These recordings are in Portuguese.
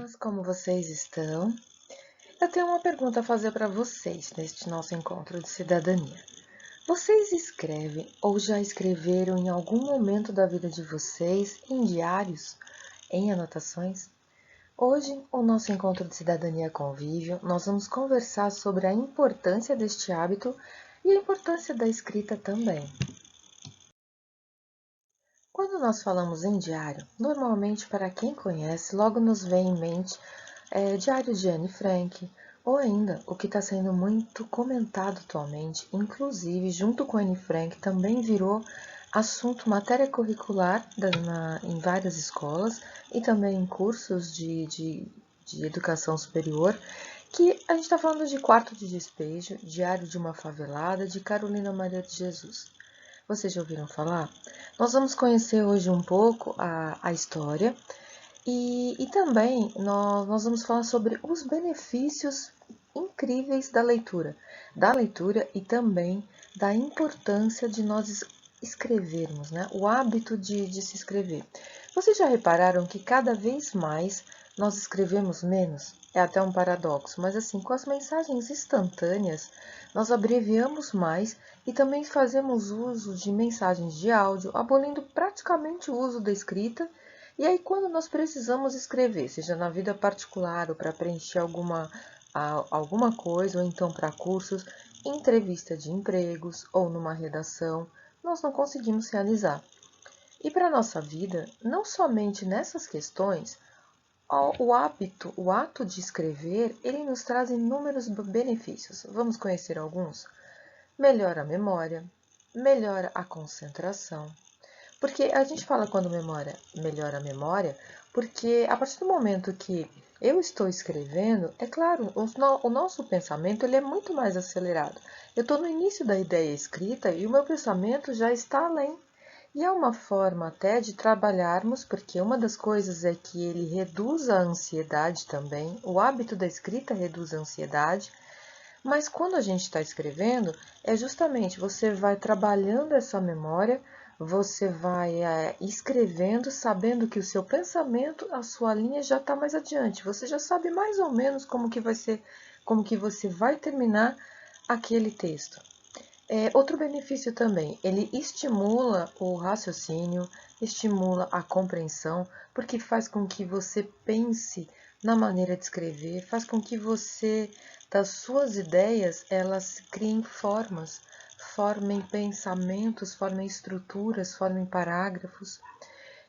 meninos, como vocês estão? Eu tenho uma pergunta a fazer para vocês neste nosso encontro de cidadania. Vocês escrevem ou já escreveram em algum momento da vida de vocês em diários, em anotações? Hoje, o nosso encontro de cidadania convívio, nós vamos conversar sobre a importância deste hábito e a importância da escrita também. Quando nós falamos em diário, normalmente para quem conhece, logo nos vem em mente diários de Anne Frank, ou ainda o que está sendo muito comentado atualmente, inclusive junto com Anne Frank também virou assunto matéria curricular em várias escolas e também em cursos de educação superior, que a gente está falando de Quarto de Despejo, Diário de uma Favelada, de Carolina Maria de Jesus. Vocês já ouviram falar? Nós vamos conhecer hoje um pouco a história e também nós vamos falar sobre os benefícios incríveis da leitura e também da importância de nós escrevermos, né? O hábito de se escrever. Vocês já repararam que cada vez mais nós escrevemos menos? É até um paradoxo, mas assim, com as mensagens instantâneas, nós abreviamos mais e também fazemos uso de mensagens de áudio, abolindo praticamente o uso da escrita. E aí, quando nós precisamos escrever, seja na vida particular ou para preencher alguma coisa, ou então para cursos, entrevista de empregos ou numa redação, nós não conseguimos realizar. E para a nossa vida, não somente nessas questões, o ato de escrever, ele nos traz inúmeros benefícios. Vamos conhecer alguns? Melhora a memória, melhora a concentração. Porque a gente fala quando melhora a memória, porque a partir do momento que eu estou escrevendo, é claro, o nosso pensamento ele é muito mais acelerado. Eu estou no início da ideia escrita e o meu pensamento já está além. E é uma forma até de trabalharmos, porque uma das coisas é que ele reduz a ansiedade também, o hábito da escrita reduz a ansiedade, mas quando a gente está escrevendo, é justamente você vai trabalhando essa memória, você vai escrevendo, sabendo que o seu pensamento, a sua linha já está mais adiante. Você já sabe mais ou menos como que vai ser, como que você vai terminar aquele texto. Outro benefício também, ele estimula o raciocínio, estimula a compreensão, porque faz com que você pense na maneira de escrever, faz com que você, das suas ideias, elas criem formas, formem pensamentos, formem estruturas, formem parágrafos.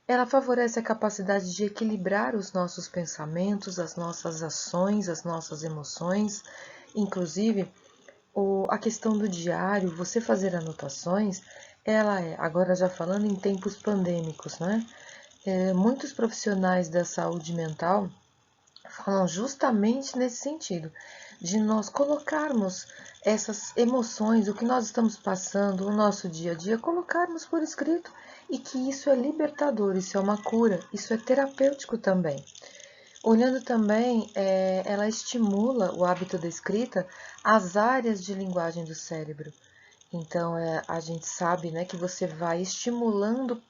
Ela favorece a capacidade de equilibrar os nossos pensamentos, as nossas ações, as nossas emoções, inclusive a questão do diário, você fazer anotações, ela agora já falando em tempos pandêmicos, né? Muitos profissionais da saúde mental falam justamente nesse sentido, de nós colocarmos essas emoções, o que nós estamos passando, o nosso dia a dia, colocarmos por escrito e que isso é libertador, isso é uma cura, isso é terapêutico também. Olhando também, ela estimula o hábito da escrita as áreas de linguagem do cérebro. Então, a gente sabe, né, que você vai estimulando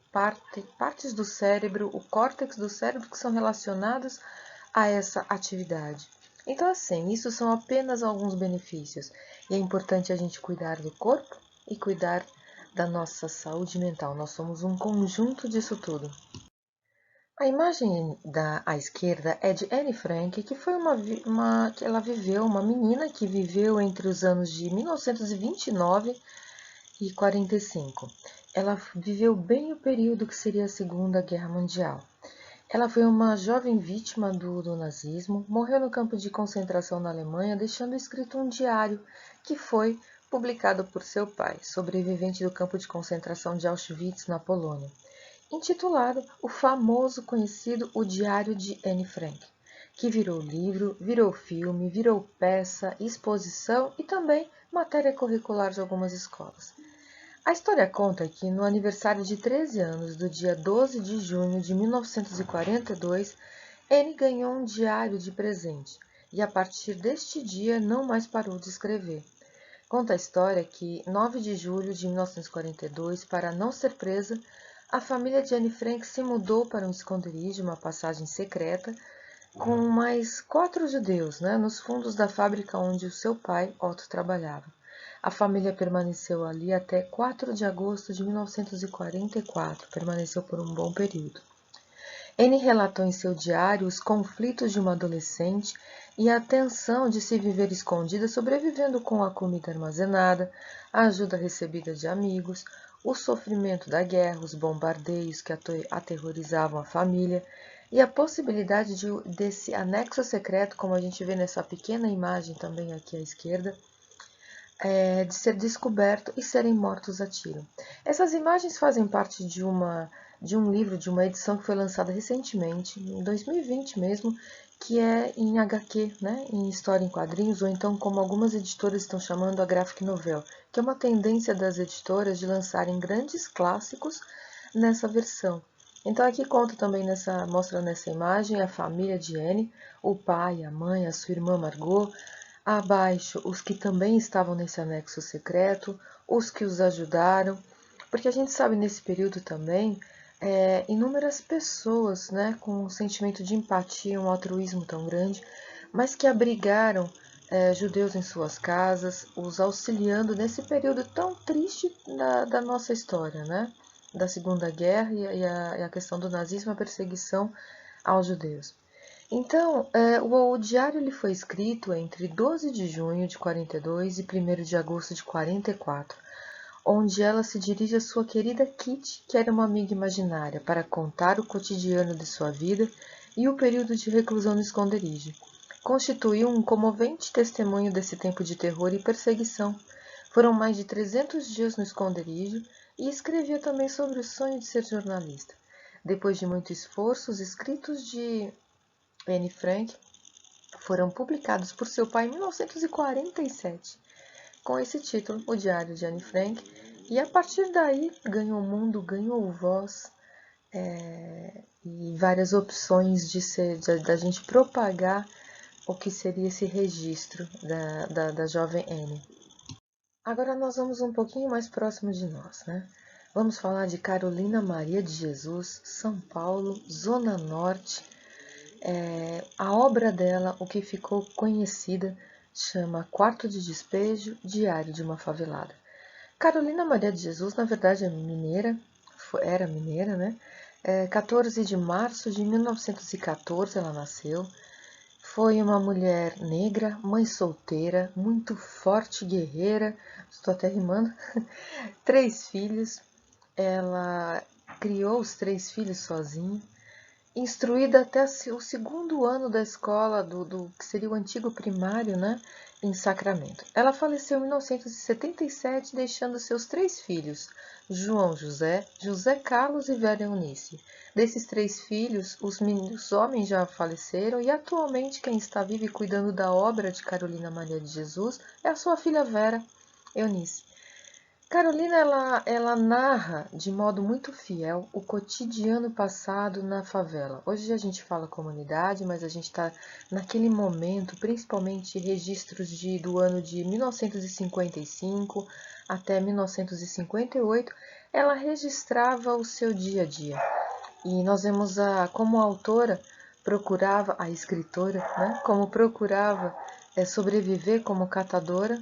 partes do cérebro, o córtex do cérebro que são relacionados a essa atividade. Então, assim, isso são apenas alguns benefícios. E é importante a gente cuidar do corpo e cuidar da nossa saúde mental. Nós somos um conjunto disso tudo. A imagem à esquerda é de Anne Frank, que foi que ela viveu, uma menina que viveu entre os anos de 1929 e 45. Ela viveu bem o período que seria a Segunda Guerra Mundial. Ela foi uma jovem vítima do nazismo, morreu no campo de concentração na Alemanha, deixando escrito um diário que foi publicado por seu pai, sobrevivente do campo de concentração de Auschwitz, na Polônia, intitulado o famoso conhecido O Diário de Anne Frank, que virou livro, virou filme, virou peça, exposição e também matéria curricular de algumas escolas. A história conta que no aniversário de 13 anos, do dia 12 de junho de 1942, Anne ganhou um diário de presente e a partir deste dia não mais parou de escrever. Conta a história que, 9 de julho de 1942, para não ser presa, a família de Anne Frank se mudou para um esconderijo, uma passagem secreta, com mais 4 judeus, né, nos fundos da fábrica onde o seu pai, Otto, trabalhava. A família permaneceu ali até 4 de agosto de 1944, permaneceu por um bom período. Anne relatou em seu diário os conflitos de uma adolescente e a tensão de se viver escondida, sobrevivendo com a comida armazenada, a ajuda recebida de amigos, o sofrimento da guerra, os bombardeios que aterrorizavam a família e a possibilidade desse anexo secreto, como a gente vê nessa pequena imagem também aqui à esquerda, de ser descoberto e serem mortos a tiro. Essas imagens fazem parte de um livro, de uma edição que foi lançada recentemente, em 2020 mesmo, que é em HQ, né, em história em quadrinhos, ou então como algumas editoras estão chamando a graphic novel, que é uma tendência das editoras de lançarem grandes clássicos nessa versão. Então aqui conta também mostra nessa imagem a família de Anne, o pai, a mãe, a sua irmã Margot, abaixo os que também estavam nesse anexo secreto, os que os ajudaram, porque a gente sabe nesse período também inúmeras pessoas, né, com um sentimento de empatia, um altruísmo tão grande, mas que abrigaram judeus em suas casas, os auxiliando nesse período tão triste da nossa história, né, da Segunda Guerra e a questão do nazismo, a perseguição aos judeus. Então, o diário ele foi escrito entre 12 de junho de 42 e 1º de agosto de 44, onde ela se dirige à sua querida Kitty, que era uma amiga imaginária, para contar o cotidiano de sua vida e o período de reclusão no esconderijo. Constituiu um comovente testemunho desse tempo de terror e perseguição. Foram mais de 300 dias no esconderijo e escrevia também sobre o sonho de ser jornalista. Depois de muito esforço, os escritos de Anne Frank foram publicados por seu pai em 1947, com esse título, O Diário de Anne Frank, e a partir daí ganhou mundo, ganhou voz e várias opções da gente propagar o que seria esse registro da jovem Anne. Agora nós vamos um pouquinho mais próximo de nós, né? Vamos falar de Carolina Maria de Jesus, São Paulo, Zona Norte. A obra dela, o que ficou conhecida, chama Quarto de Despejo, Diário de uma Favelada. Carolina Maria de Jesus, na verdade, é mineira, era mineira, né? 14 de março de 1914 ela nasceu. Foi uma mulher negra, mãe solteira, muito forte, guerreira, estou até rimando, 3 filhos. Ela criou os 3 filhos sozinha. Instruída até o segundo ano da escola do que seria o antigo primário, né, em Sacramento. Ela faleceu em 1977, deixando seus 3 filhos, João José, José Carlos e Vera Eunice. Desses 3 filhos, os homens já faleceram e atualmente quem está vivo e cuidando da obra de Carolina Maria de Jesus é a sua filha Vera Eunice. Carolina, ela narra de modo muito fiel o cotidiano passado na favela. Hoje a gente fala comunidade, mas a gente está naquele momento, principalmente registros do ano de 1955 até 1958, ela registrava o seu dia a dia. E nós vemos como a autora procurava, a escritora, né, como procurava sobreviver como catadora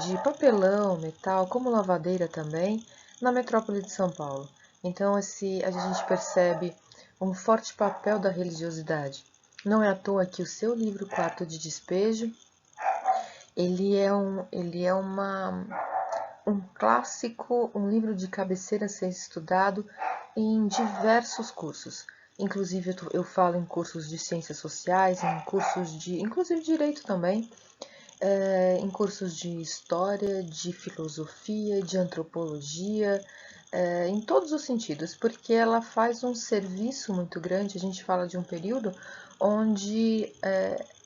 de papelão, metal, como lavadeira também, na metrópole de São Paulo. Então, a gente percebe um forte papel da religiosidade. Não é à toa que o seu livro Quarto de Despejo, ele é um clássico, um livro de cabeceira a ser estudado em diversos cursos. Inclusive, eu falo em cursos de ciências sociais, em cursos inclusive direito também, em cursos de história, de filosofia, de antropologia, em todos os sentidos, porque ela faz um serviço muito grande. A gente fala de um período onde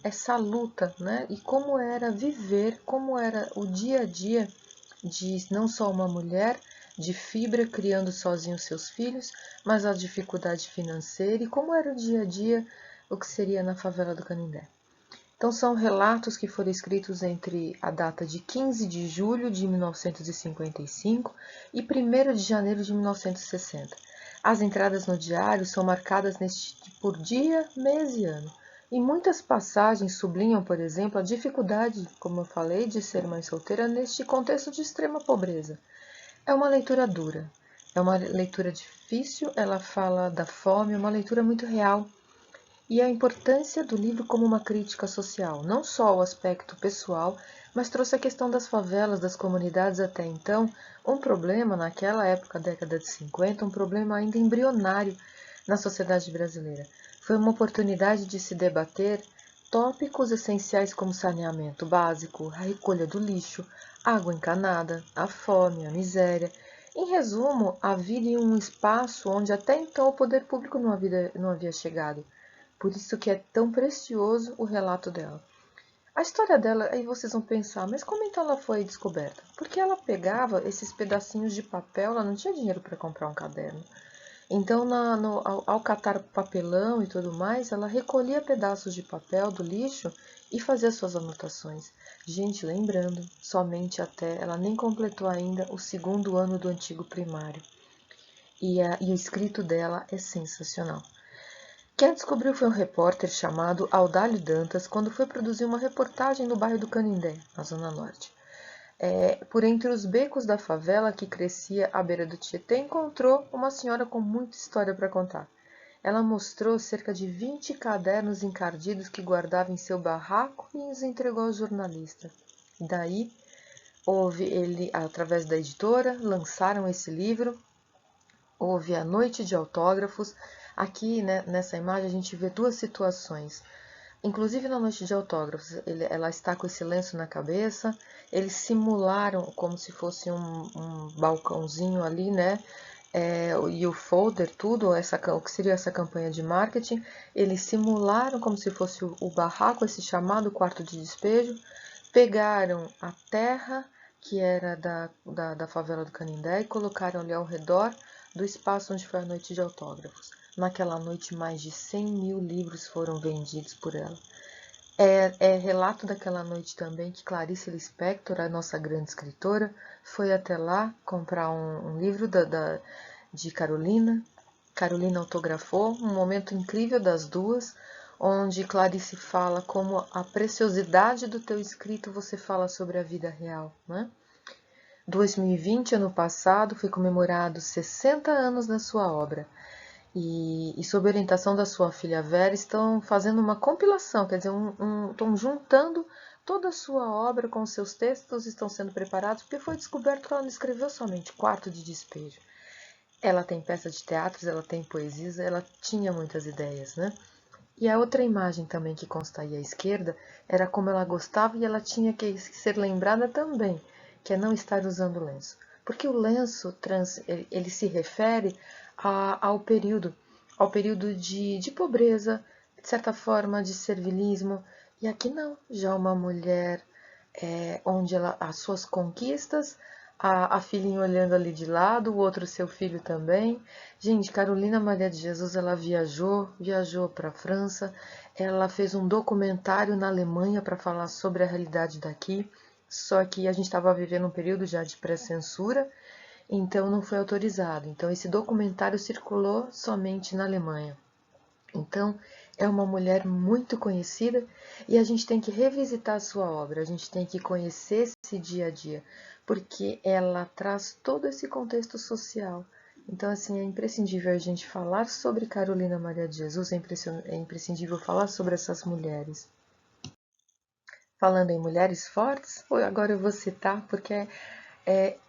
essa luta, né, e como era viver, como era o dia a dia de não só uma mulher de fibra criando sozinha os seus filhos, mas a dificuldade financeira e como era o dia a dia, o que seria na favela do Canindé. Então, são relatos que foram escritos entre a data de 15 de julho de 1955 e 1º de janeiro de 1960. As entradas no diário são marcadas por dia, mês e ano. E muitas passagens sublinham, por exemplo, a dificuldade, como eu falei, de ser mãe solteira neste contexto de extrema pobreza. É uma leitura dura, é uma leitura difícil, ela fala da fome, é uma leitura muito real. E a importância do livro como uma crítica social, não só o aspecto pessoal, mas trouxe a questão das favelas, das comunidades até então, um problema naquela época, década de 50, um problema ainda embrionário na sociedade brasileira. Foi uma oportunidade de se debater tópicos essenciais como saneamento básico, a recolha do lixo, água encanada, a fome, a miséria. Em resumo, a vida em um espaço onde até então o poder público não havia chegado. Por isso que é tão precioso o relato dela. A história dela, aí vocês vão pensar, mas como então ela foi descoberta? Porque ela pegava esses pedacinhos de papel, ela não tinha dinheiro para comprar um caderno. Então, ao catar papelão e tudo mais, ela recolhia pedaços de papel do lixo e fazia suas anotações. Gente, lembrando, somente até, ela nem completou ainda o segundo ano do antigo primário. E o escrito dela é sensacional. Quem a descobriu foi um repórter chamado Audálio Dantas, quando foi produzir uma reportagem no bairro do Canindé, na Zona Norte. Por entre os becos da favela que crescia à beira do Tietê, encontrou uma senhora com muita história para contar. Ela mostrou cerca de 20 cadernos encardidos que guardava em seu barraco e os entregou ao jornalista. Daí, através da editora, lançaram esse livro. Houve a noite de autógrafos. Aqui, né, nessa imagem, a gente vê duas situações. Inclusive na noite de autógrafos, ela está com esse lenço na cabeça. Eles simularam como se fosse um balcãozinho ali, né? E o folder, tudo, o que seria essa campanha de marketing, eles simularam como se fosse o barraco, esse chamado quarto de despejo. Pegaram a terra que era da favela do Canindé e colocaram ali ao redor do espaço onde foi a noite de autógrafos. Naquela noite, mais de 100 mil livros foram vendidos por ela. É relato daquela noite também que Clarice Lispector, a nossa grande escritora, foi até lá comprar um livro de Carolina. Carolina autografou, um momento incrível das duas, onde Clarice fala como a preciosidade do teu escrito você fala sobre a vida real, né? 2020, ano passado, foi comemorado 60 anos da sua obra. E sob orientação da sua filha Vera, estão fazendo uma compilação, quer dizer, estão juntando toda a sua obra com os seus textos, estão sendo preparados, porque foi descoberto que ela não escreveu somente Quarto de Despejo. Ela tem peças de teatro, ela tem poesias, ela tinha muitas ideias, né? E a outra imagem também que consta aí à esquerda era como ela gostava e ela tinha que ser lembrada também, que é não estar usando lenço. Porque o lenço ele se refere ao período de pobreza, de certa forma de servilismo. E aqui não, já uma mulher onde as suas conquistas, a filhinha olhando ali de lado, o outro seu filho também. Gente, Carolina Maria de Jesus, ela viajou para a França, ela fez um documentário na Alemanha para falar sobre a realidade daqui, só que a gente estava vivendo um período já de pré-censura, então não foi autorizado. Então esse documentário circulou somente na Alemanha. Então, é uma mulher muito conhecida e a gente tem que revisitar a sua obra, a gente tem que conhecer esse dia a dia, porque ela traz todo esse contexto social. Então, assim, é imprescindível a gente falar sobre Carolina Maria de Jesus, é imprescindível falar sobre essas mulheres. Falando em mulheres fortes, agora eu vou citar, porque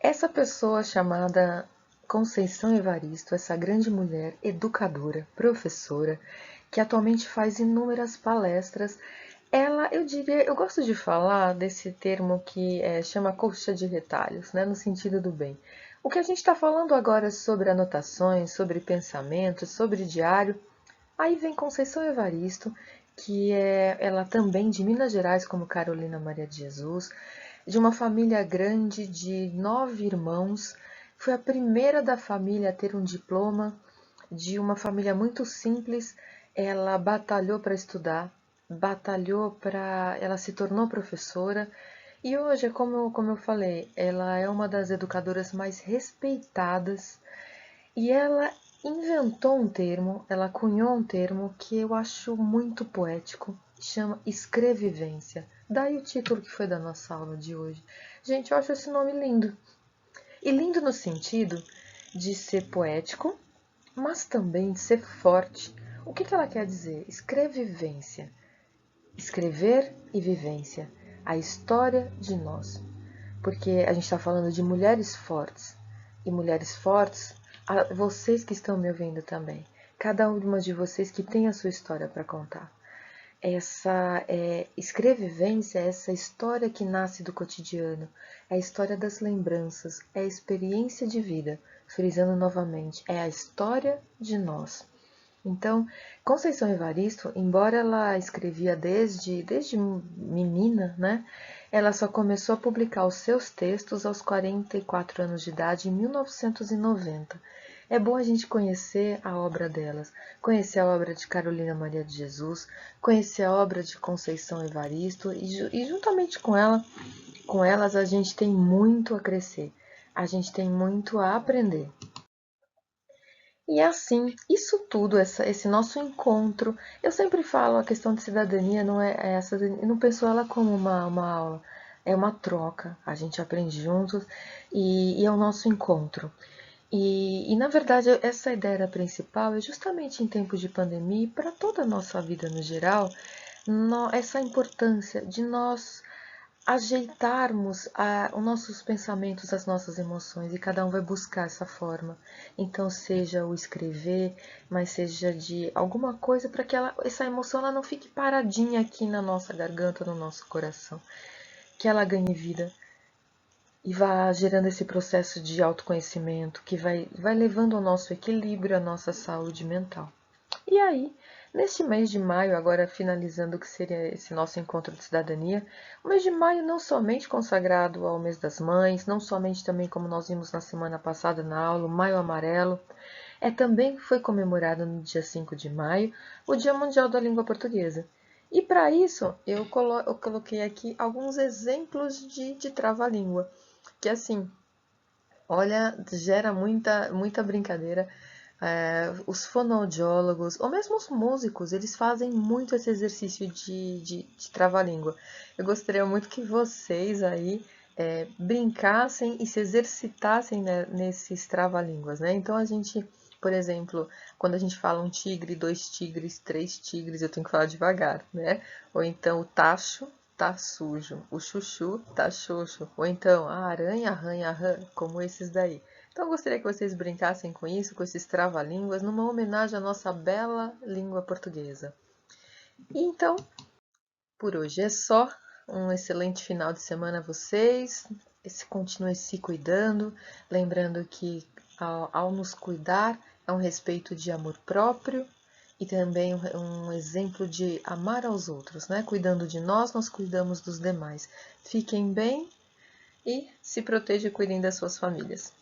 essa pessoa chamada Conceição Evaristo, essa grande mulher, educadora, professora, que atualmente faz inúmeras palestras, ela, eu diria, eu gosto de falar desse termo que chama colcha de retalhos, né, no sentido do bem. O que a gente está falando agora sobre anotações, sobre pensamentos, sobre diário, aí vem Conceição Evaristo, que é ela também de Minas Gerais, como Carolina Maria de Jesus, de uma família grande de 9 irmãos. Foi a primeira da família a ter um diploma, de uma família muito simples. Ela batalhou para estudar, ela se tornou professora. E hoje, como eu falei, ela é uma das educadoras mais respeitadas. E ela inventou um termo, ela cunhou um termo que eu acho muito poético, chama escrevivência. Daí o título que foi da nossa aula de hoje. Gente, eu acho esse nome lindo. E lindo no sentido de ser poético, mas também de ser forte. O que ela quer dizer? Escrevivência. Escrever e vivência. A história de nós. Porque a gente está falando de mulheres fortes. E mulheres fortes, vocês que estão me ouvindo também. Cada uma de vocês que tem a sua história para contar. Essa escrevivência, essa história que nasce do cotidiano, é a história das lembranças, é a experiência de vida. Frisando novamente, é a história de nós. Então, Conceição Evaristo, embora ela escrevia desde menina, né? Ela só começou a publicar os seus textos aos 44 anos de idade, em 1990. É bom a gente conhecer a obra delas, conhecer a obra de Carolina Maria de Jesus, conhecer a obra de Conceição Evaristo e juntamente com elas a gente tem muito a crescer, a gente tem muito a aprender. E assim, isso tudo, esse nosso encontro, eu sempre falo, a questão de cidadania não é essa, eu não penso ela como uma aula, é uma troca, a gente aprende juntos e é o nosso encontro. Na verdade, essa ideia principal é justamente em tempos de pandemia e para toda a nossa vida no geral, essa importância de nós ajeitarmos os nossos pensamentos, as nossas emoções, e cada um vai buscar essa forma. Então, seja o escrever, mas seja de alguma coisa para que essa emoção ela não fique paradinha aqui na nossa garganta, no nosso coração. Que ela ganhe vida e vá gerando esse processo de autoconhecimento que vai levando ao nosso equilíbrio, à nossa saúde mental. E aí, neste mês de maio, agora finalizando o que seria esse nosso encontro de cidadania, o mês de maio não somente consagrado ao mês das mães, não somente também como nós vimos na semana passada na aula, o Maio Amarelo, também foi comemorado no dia 5 de maio, o Dia Mundial da Língua Portuguesa. E para isso, eu coloquei aqui alguns exemplos de trava-língua, que assim, olha, gera muita brincadeira. Os fonoaudiólogos, ou mesmo os músicos, eles fazem muito esse exercício de trava-língua. Eu gostaria muito que vocês aí brincassem e se exercitassem, né, nesses trava-línguas, né? Então a gente, por exemplo, quando a gente fala um tigre, dois tigres, três tigres, eu tenho que falar devagar, né? Ou então o tacho tá sujo, o chuchu tá xoxo, ou então a aranha arranha rã, como esses daí. Então eu gostaria que vocês brincassem com isso, com esses trava-línguas, numa homenagem à nossa bela língua portuguesa. E então, por hoje é só. Um excelente final de semana a vocês. Continuem se cuidando, lembrando que ao nos cuidar é um respeito de amor próprio e também um exemplo de amar aos outros, né? Cuidando de nós, nós cuidamos dos demais. Fiquem bem e se protejam e cuidem das suas famílias.